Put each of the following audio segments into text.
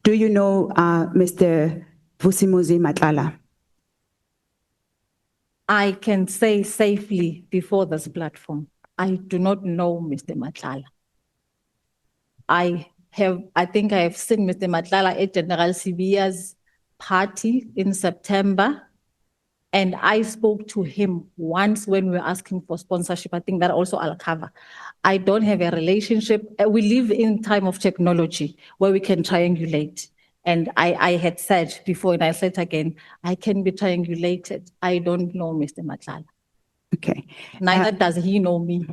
Do you know Mr. Vusimuzi Matlala? I can say safely before this platform, I do not know Mr. Matlala. I think I have seen Mr. Matlala at General Sibiya's party in September. And I spoke to him once when we were asking for sponsorship. I think that also I'll cover. I don't have a relationship. We live in time of technology where we can triangulate. And I had said before, and I said again, I can be triangulated. I don't know Mr. Matlala. Okay. Neither does he know me.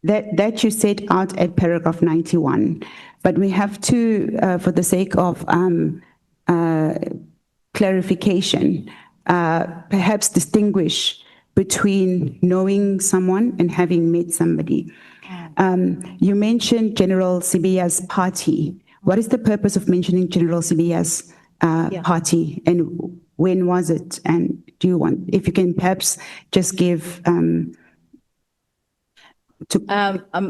That you set out at paragraph 91, but we have to, for the sake of clarification, perhaps distinguish between knowing someone and having met somebody. You mentioned General Sibiya's party. What is the purpose of mentioning General Sibiya's party, and when was it? And do you want, if you can perhaps just give...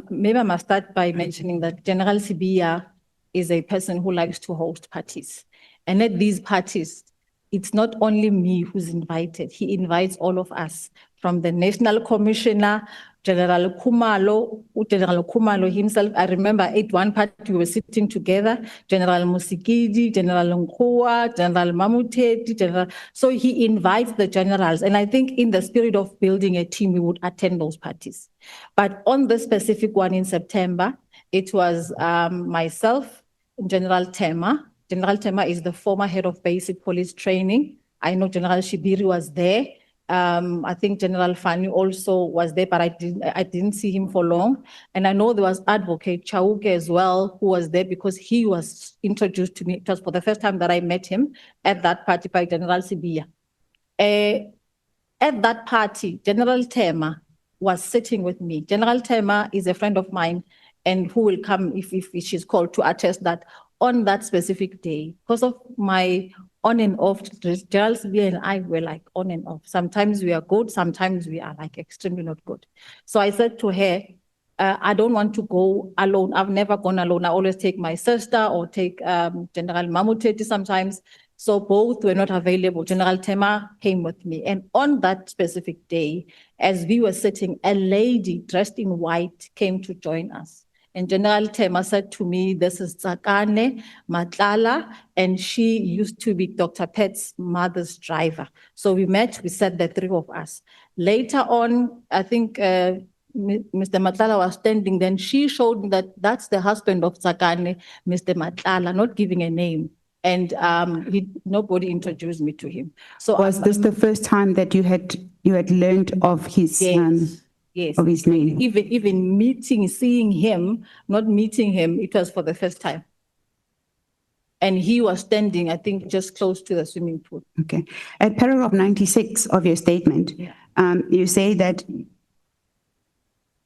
maybe I must start by mentioning that General Sibiya is a person who likes to host parties. And at these parties, it's not only me who's invited. He invites all of us, from the National Commissioner, General Kumalo himself. I remember at one party we were sitting together, General Musikidi, General Nkua, General Mamuteti, so he invites the generals. And I think in the spirit of building a team, we would attend those parties. But on the specific one in September, it was myself, General Tema. General Tema is the former head of basic police training. I know General Shibiri was there. I think General Fani also was there, but I didn't see him for long. And I know there was Advocate Chauke as well, who was there because he was introduced to me. It was for the first time that I met him at that party by General Sibiya. At that party, General Tema was sitting with me. General Tema is a friend of mine and who will come if she's called to attest that on that specific day, because of my on and off, General Sibiya and I were like on and off. Sometimes we are good, sometimes we are like extremely not good. So I said to her, I don't want to go alone. I've never gone alone. I always take my sister or take General Mamuteti sometimes. So both were not available. General Tema came with me. And on that specific day, as we were sitting, a lady dressed in white came to join us. And General Tema said to me, this is Tsakane Matlala, and she used to be Dr. Pet's mother's driver. So we met, we said the three of us. Later on, I think Mr. Matlala was standing, then she showed me that that's the husband of Tsakane, Mr. Matlala, not giving a name. And nobody introduced me to him. So was this the first time that you had learned of his yes, of his name? Even seeing him, not meeting him, it was for the first time. And he was standing, I think, just close to the swimming pool. Okay. At paragraph 96 of your statement, you say that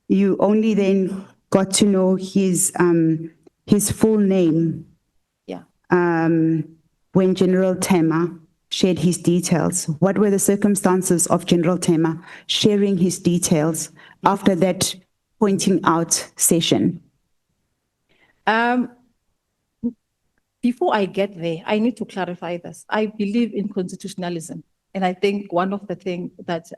you only then got to know his full name. When General Tema shared his details. What were the circumstances of General Tema sharing his details after that pointing out session? Before I get there, I need to clarify this. I believe in constitutionalism. And I think one of the things that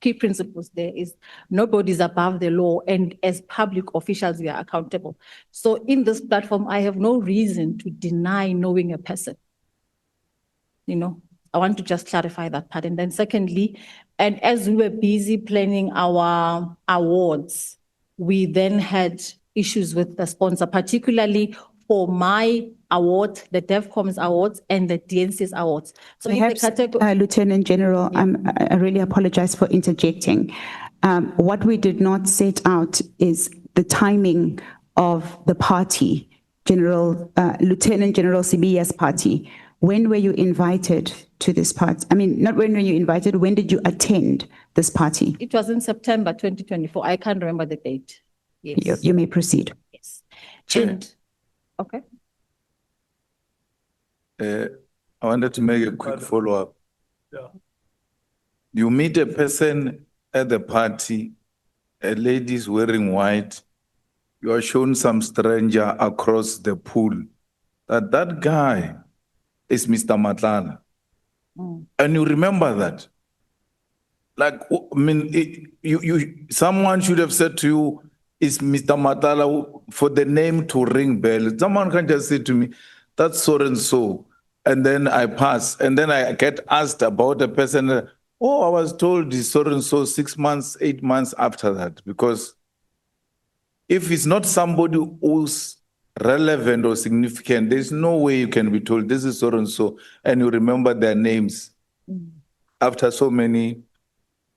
key principles there is nobody's above the law, and as public officials, we are accountable. So in this platform, I have no reason to deny knowing a person. You know, I want to just clarify that part. And then secondly, and as we were busy planning our awards, we then had issues with the sponsor, particularly for my award, the DevComs awards and the DNC's awards. So perhaps, Lieutenant General, I really apologize for interjecting. What we did not set out is the timing of the party, Lieutenant General Sibiya's party. When were you invited to this party? I mean, not when were you invited, when did you attend this party? It was in September 2024. I can't remember the date. Yes. You may proceed. Yes. And, okay. I wanted to make a quick follow-up. You meet a person at the party, a lady is wearing white, you are shown some stranger across the pool. That guy is Mr. Matlala. And you remember that. Like, I mean, someone should have said to you, is Mr. Matlala, for the name to ring bell. Someone can just say to me, that's so and so. And then I pass. And then I get asked about a person. Oh, I was told it's so and so 6 months, 8 months after that. Because if it's not somebody who's relevant or significant, there's no way you can be told this is so and so, and you remember their names after so many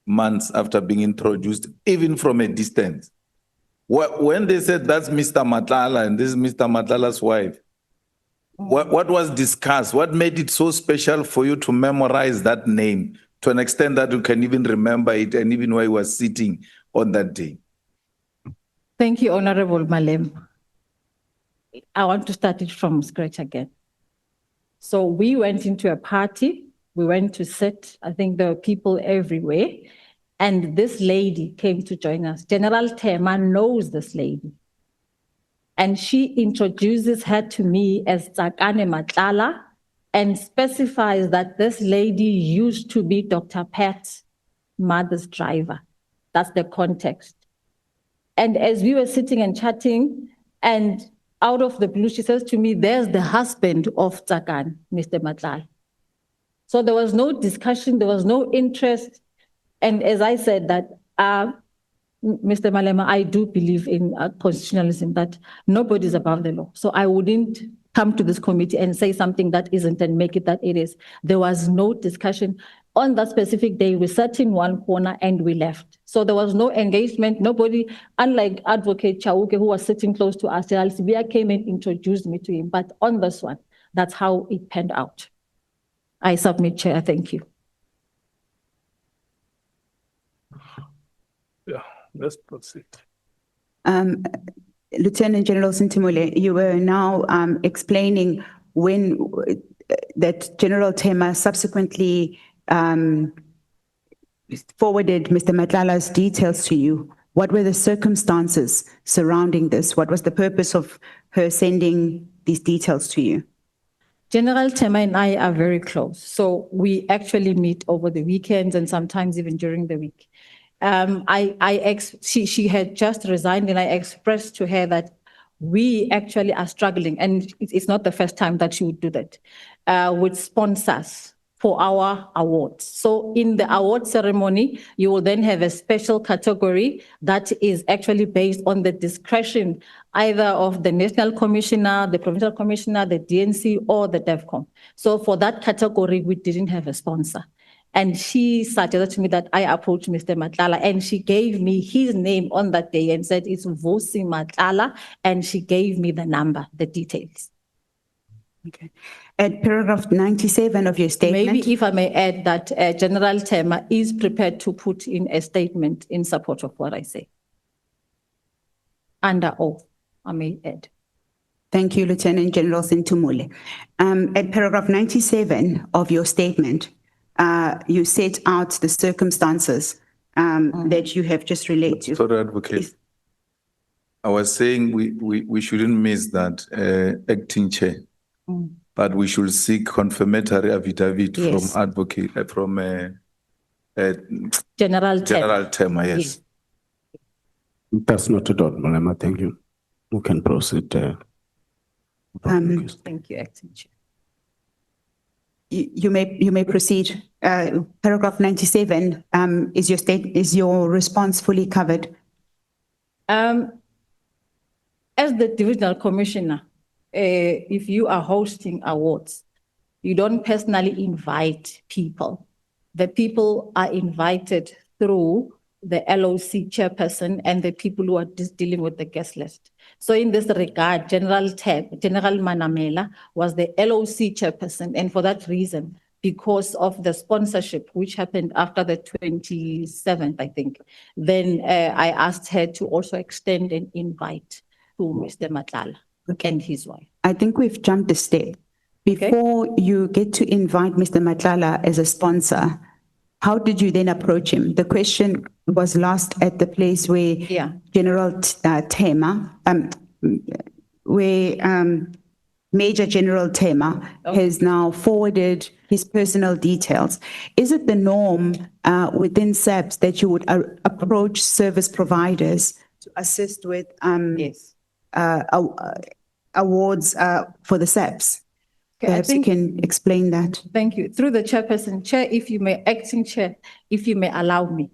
months after being introduced, even from a distance. When they said that's Mr. Matlala and this is Mr. Matlala's wife, what was discussed? What made it so special for you to memorize that name to an extent that you can even remember it and even where you were sitting on that day? Thank you, Honorable Malema. I want to start it from scratch again. So we went into a party. We went to sit. I think there were people everywhere. And this lady came to join us. General Tema knows this lady. And she introduces her to me as Tsakane Matlala and specifies that this lady used to be Dr. Pat's mother's driver. That's the context. And as we were sitting and chatting, and out of the blue, she says to me, there's the husband of Tsakane, Mr. Matlala. So there was no discussion, there was no interest. And as I said that, Mr. Malema, I do believe in constitutionalism, that nobody is above the law. So I wouldn't come to this committee and say something that isn't and make it that it is. There was no discussion. On that specific day, we sat in one corner and we left. So there was no engagement. Nobody, unlike Advocate Chauke, who was sitting close to us, Sibia came and introduced me to him. But on this one, that's how it panned out. I submit, Chair. Thank you. Yeah, let's proceed. Lieutenant General Sintimole, you were now explaining when that General Tema subsequently forwarded Mr. Matlala's details to you. What were the circumstances surrounding this? What was the purpose of her sending these details to you? General Tema and I are very close. So we actually meet over the weekends and sometimes even during the week. She had just resigned and I expressed to her that we actually are struggling, and it's not the first time that she would do that, with sponsors for our awards. So in the award ceremony, you will then have a special category that is actually based on the discretion either of the National Commissioner, the Provincial Commissioner, the DNC, or the DEVCOM. So for that category, we didn't have a sponsor. And she suggested to me that I approach Mr. Matlala, and she gave me his name on that day and said it's Vusi Matlala, and she gave me the number, the details. Okay. At paragraph 97 of your statement. Maybe if I may add that General Tema is prepared to put in a statement in support of what I say. Under oath, I may add. Thank you, Lieutenant General Sintumule. At paragraph 97 of your statement, you set out the circumstances that you have just related. Sorry, Advocate. I was saying we shouldn't miss that acting chair, but we should seek confirmatory affidavit Yes. from advocate from General Tema. Tema. Yes. That's not a dot, Malema. Thank you. We can proceed. Thank you, Acting Chair. You may proceed. Paragraph 97 is your response fully covered? As the Divisional Commissioner, if you are hosting awards, you don't personally invite people. The people are invited through the LOC chairperson and the people who are just dealing with the guest list. So in this regard, General Manamela was the LOC chairperson, and for that reason, because of the sponsorship, which happened after the 27th, I think, then I asked her to also extend an invite to Mr. Matlala and his wife. I think we've jumped a step. Before you get to invite Mr. Matlala as a sponsor, how did you then approach him? The question was lost at the place where General Tema, where Major General Tema has now forwarded his personal details. Is it the norm within SAPS that you would approach service providers to assist with Yes. awards for the SAPS? Okay, I Perhaps you think- can explain that. Thank you. Through the chairperson, chair, if you may, acting chair, if you may allow me.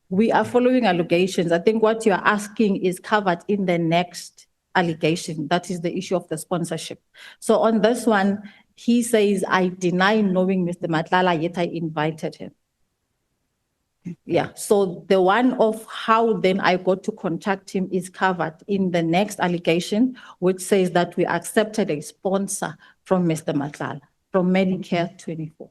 We are following allegations. I think what you are asking is covered in the next allegation. That is the issue of the sponsorship. So on this one, he says, I deny knowing Mr. Matlala, yet I invited him. Yeah, so the one of how then I got to contact him is covered in the next allegation, which says that we accepted a sponsor from Mr. Matlala, from Medicare 24.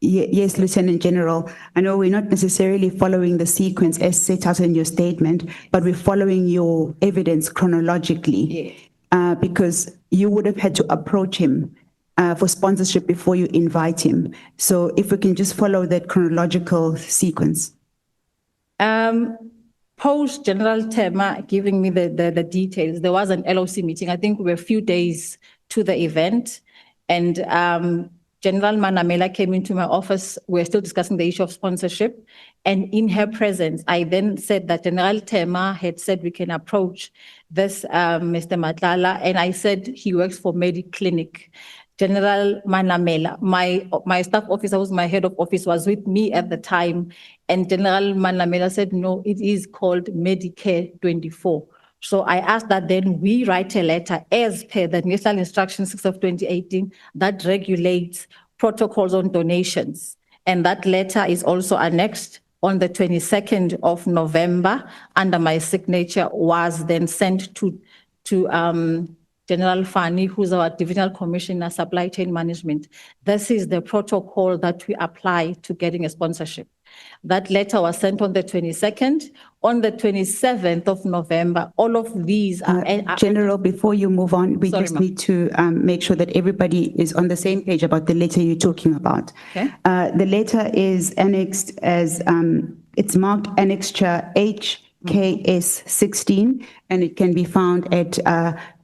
Yes, Lieutenant General, I know we're not necessarily following the sequence as set out in your statement, but we're following your evidence chronologically. Because you would have had to approach him for sponsorship before you invite him. So if we can just follow that chronological sequence. Post General Tema giving me the details, there was an LOC meeting. I think we were a few days to the event, and General Manamela came into my office. We're still discussing the issue of sponsorship. And in her presence, I then said that General Tema had said we can approach this Mr. Matlala. And I said he works for Mediclinic. General Manamela, my staff officer, who's my head of office, was with me at the time. And General Manamela said, no, it is called Medicare 24. So I asked that then we write a letter as per the National Instruction 6 of 2018 that regulates protocols on donations. And that letter is also annexed on the 22nd of November under my signature, was then sent to General Fani, who's our Divisional Commissioner, Supply Chain Management. This is the protocol that we apply to getting a sponsorship. That letter was sent on the 22nd. On the 27th of November, all of these are... General, before you move on, we Sorry, just ma'am. need to make sure that everybody is on the same page about the letter you're talking about. Okay. The letter is annexed as, it's marked Annexure HKS 16, and it can be found at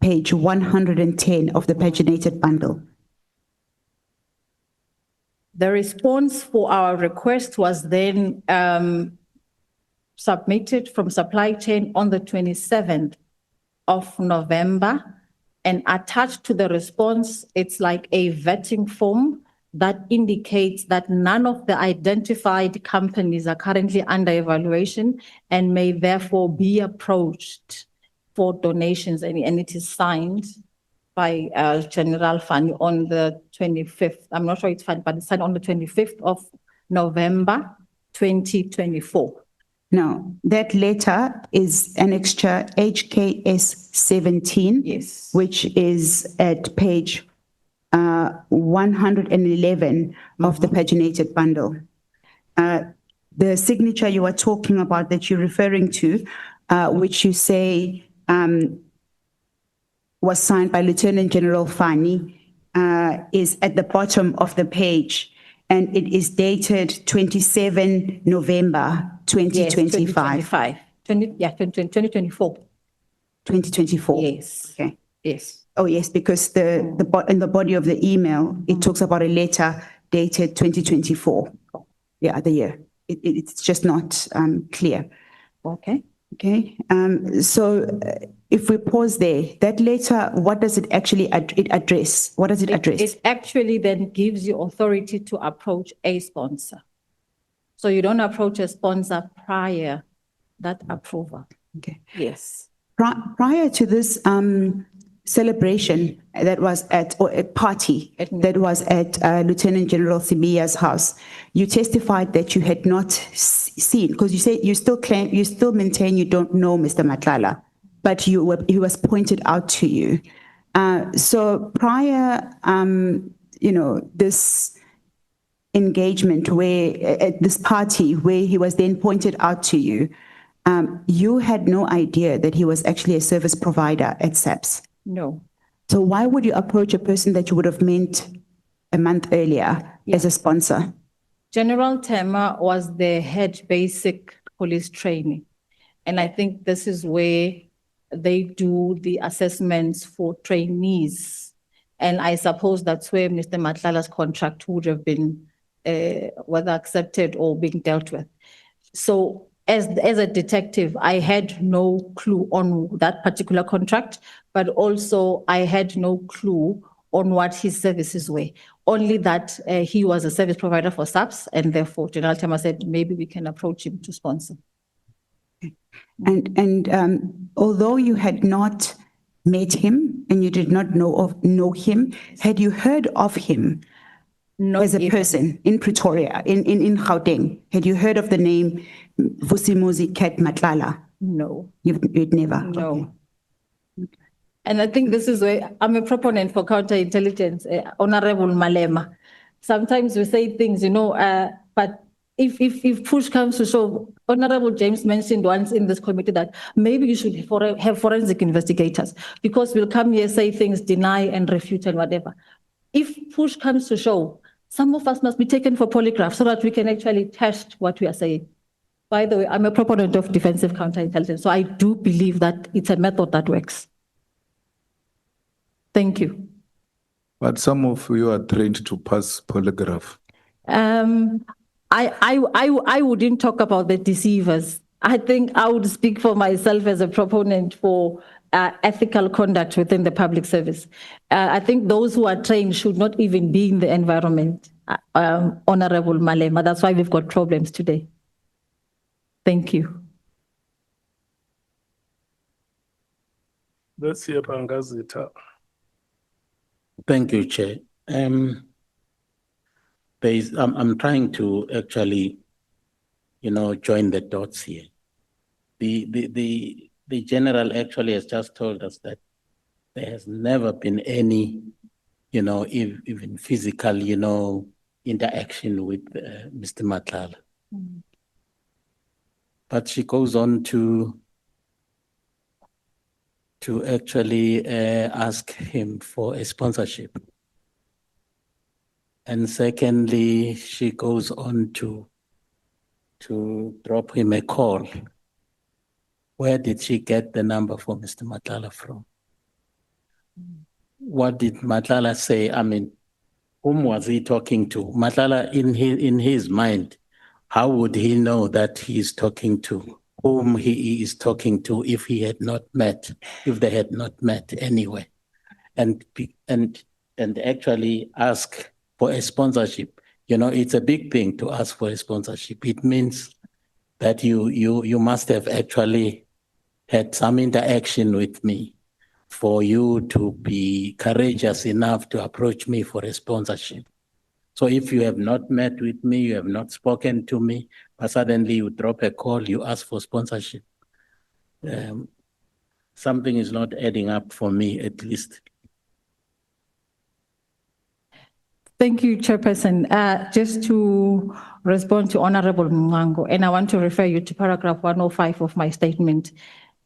page 110 of the paginated bundle. The response for our request was then submitted from supply chain on the 27th of November, and attached to the response, it's like a vetting form that indicates that none of the identified companies are currently under evaluation and may therefore be approached for donations, and it is signed by General Fani on the 25th. I'm not sure it's fine, but it's signed on the 25th of November, 2024. Now, that letter is Annexure HKS 17. Yes. Which is at page 111 of the paginated bundle. The signature you are talking about that you're referring to, which you say was signed by Lieutenant General Fani, is at the bottom of the page, and it is dated 27 November 2025. 2024. 2024. Yes. Okay. Yes. Oh, yes, because in the body of the email, it talks about a letter dated 2024. Yeah, the year. It's just not clear. Okay. Okay. So if we pause there, that letter, what does it actually address? What does it address? It actually then gives you authority to approach a sponsor. So you don't approach a sponsor prior that approval. Okay. Yes. Prior to this celebration that was or a party that was at Lieutenant General Sibiya's house, you testified that you had not seen, because you say you still maintain you don't know Mr. Matlala, but he was pointed out to you. So prior, this engagement at this party where he was then pointed out to you, you had no idea that he was actually a service provider at SAPS. No. So why would you approach a person that you would have met a month earlier as a sponsor? General Tema was the head basic police training. And I think this is where they do the assessments for trainees. And I suppose that's where Mr. Matlala's contract would have been whether accepted or being dealt with. So as a detective, I had no clue on that particular contract, but also I had no clue on what his services were. Only that he was a service provider for SAPS, and therefore General Tema said maybe we can approach him to sponsor. And although you had not met him and you did not know him, had you heard of him Not as a even- person in Pretoria, in Gauteng? Had you heard of the name Vusimuzi Cat Matlala? No. You'd never? No. Okay. And I think this is where I'm a proponent for counterintelligence, Honorable Malema. Sometimes we say things, but if push comes to shove, Honorable James mentioned once in this committee that maybe you should have forensic investigators, because we'll come here, say things, deny and refute and whatever. If push comes to shove, some of us must be taken for polygraph so that we can actually test what we are saying. By the way, I'm a proponent of defensive counterintelligence, so I do believe that it's a method that works. Thank you. But some of you are trained to pass polygraph. I wouldn't talk about the deceivers. I think I would speak for myself as a proponent for ethical conduct within the public service. I think those who are trained should not even be in the environment, Honorable Malema. That's why we've got problems today. Thank you. Let's hear Pangazita. Thank you, Chair. I'm trying to actually, join the dots here. The general actually has just told us that there has never been any, even physical, interaction with Mr. Matlala. But she goes on to actually ask him for a sponsorship. And secondly, she goes on to drop him a call. Where did she get the number for Mr. Matlala from? What did Matlala say? I mean, whom was he talking to? Matlala, in his mind, how would he know that he is talking to whom he is talking to if they had not met anyway? And actually ask for a sponsorship. It's a big thing to ask for a sponsorship. It means that you must have actually had some interaction with me for you to be courageous enough to approach me for a sponsorship. So if you have not met with me, you have not spoken to me, but suddenly you drop a call, you ask for sponsorship. Something is not adding up for me, at least. Thank you, Chairperson. Just to respond to Honorable Mwango, and I want to refer you to paragraph 105 of my statement,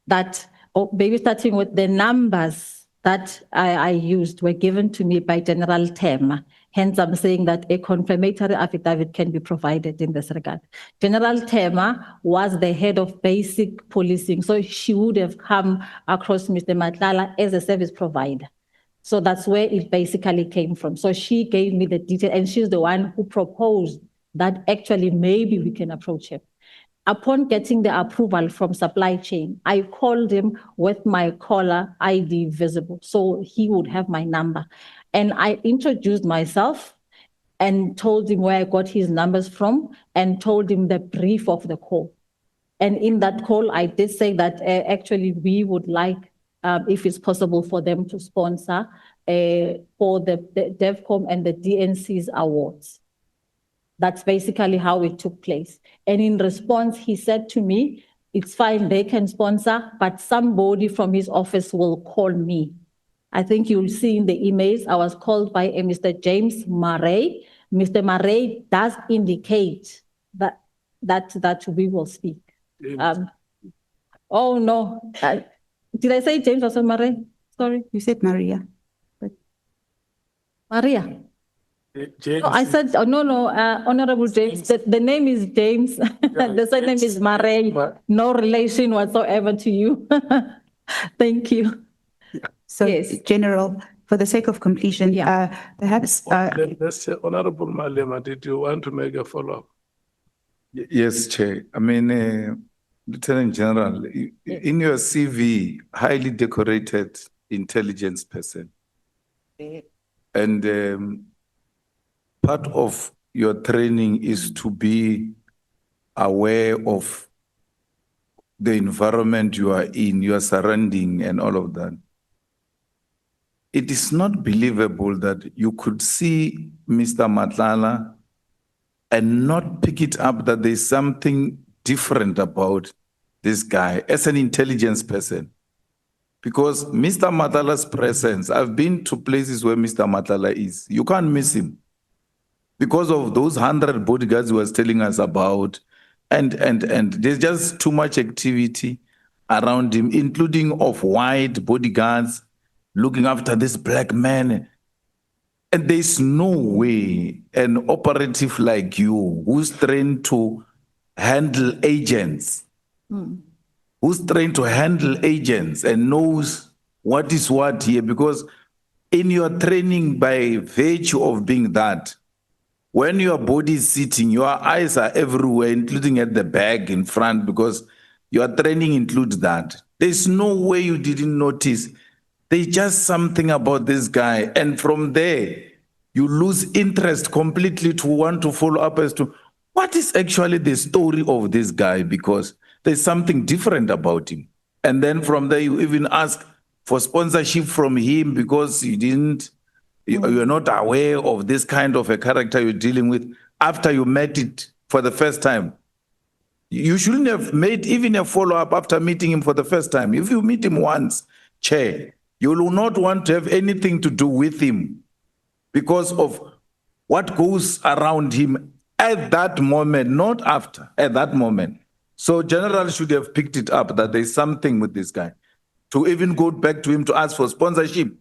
that maybe starting with the numbers that I used were given to me by General Tema. Hence, I'm saying that a confirmatory affidavit can be provided in this regard. General Tema was the head of basic policing, so she would have come across Mr. Matlala as a service provider. So that's where it basically came from. So she gave me the detail, and she's the one who proposed that actually maybe we can approach him. Upon getting the approval from supply chain, I called him with my caller ID visible, so he would have my number. And I introduced myself and told him where I got his numbers from and told him the brief of the call. And in that call, I did say that actually we would like, if it's possible for them to sponsor for the DevCom and the DNC's awards. That's basically how it took place. And in response, he said to me, it's fine, they can sponsor, but somebody from his office will call me. I think you'll see in the emails, I was called by a Mr. James Murray. Mr. Murray does indicate that we will speak. Oh, no. Did I say James or Murray? Sorry. You said Maria. Maria. James. No, I said, no, Honorable James. The name is James. The surname is Murray. No relation whatsoever to you. Thank you. So, Yes. General, for the sake of completion, Yeah. perhaps, Let's say, Honorable Malema, did you want to make a follow-up? Yes, Chair. I mean, Lieutenant General, in your CV, highly decorated intelligence person. And part of your training is to be aware of the environment you are in, your surrounding, and all of that. It is not believable that you could see Mr. Matlala and not pick it up that there's something different about this guy as an intelligence person. Because Mr. Matlala's presence, I've been to places where Mr. Matlala is. You can't miss him because of those 100 bodyguards he was telling us about. And there's just too much activity around him, including of white bodyguards looking after this black man. And there's no way an operative like you, who's trained to handle agents, who's trained to handle agents and knows what is what here, because in your training, by virtue of being that, when your body is sitting, your eyes are everywhere, including at the back in front, because your training includes that. There's no way you didn't notice. There's just something about this guy. And from there, you lose interest completely to want to follow up as to what is actually the story of this guy, because there's something different about him. And then from there, you even ask for sponsorship from him because you didn't. You're not aware of this kind of a character you're dealing with after you met it for the first time. You shouldn't have made even a follow-up after meeting him for the first time. If you meet him once, Chair, you will not want to have anything to do with him because of what goes around him at that moment, not after, at that moment. So General should have picked it up that there's something with this guy to even go back to him to ask for sponsorship.